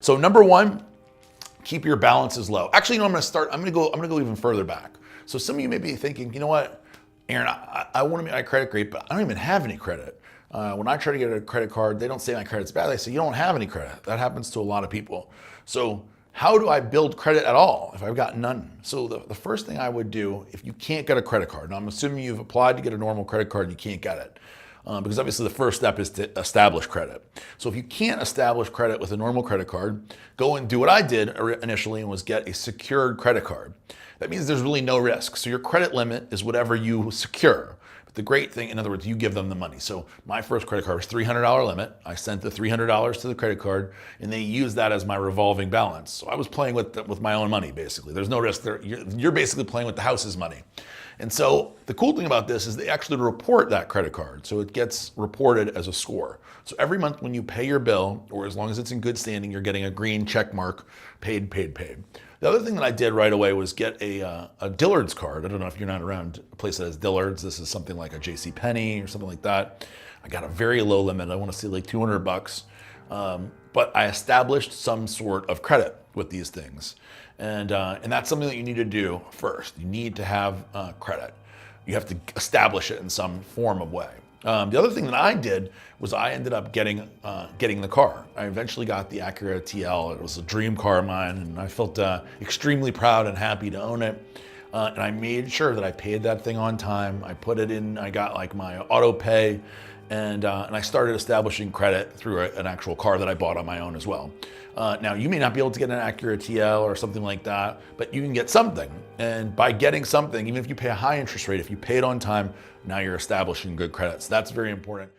So number one, keep your balances low. Actually, no, I'm gonna go even further back. So some of you may be thinking, you know what, Aaron, I want to make my credit great, but I don't even have any credit. When I try to get a credit card, they don't say my credit's bad. They say you don't have any credit. That happens to a lot of people. So how do I build credit at all if I've got none? So the first thing I would do, if you can't get a credit card, now I'm assuming you've applied to get a normal credit card and you can't get it. Because obviously the first step is to establish credit. So if you can't establish credit with a normal credit card, go and do what I did initially and was get a secured credit card. That means there's really no risk. So your credit limit is whatever you secure. But the great thing, in other words, you give them the money. So my first credit card was $300 limit. I sent the $300 to the credit card and they used that as my revolving balance. So I was playing with my own money, basically. There's no risk there. You're basically playing with the house's money. And so the cool thing about this is they actually report that credit card. So it gets reported as a score. So every month when you pay your bill, or as long as it's in good standing, you're getting a green check mark, paid, paid, paid. The other thing that I did right away was get a Dillard's card. I don't know if you're not around a place that has Dillard's. This is something like a JCPenney or something like that. I got a very low limit. I want to say like $200. But I established some sort of credit with these things. And that's something that you need to do first. You need to have credit. You have to establish it in some form of way. The other thing that I did was I ended up getting the car. I eventually got the Acura TL. It was a dream car of mine, and I felt extremely proud and happy to own it. And I made sure that I paid that thing on time. I put it in, I got like my auto pay, and I started establishing credit through an actual car that I bought on my own as well. Now, you may not be able to get an Acura TL or something like that, but you can get something. And by getting something, even if you pay a high interest rate, if you pay it on time, now you're establishing good credit. So that's very important.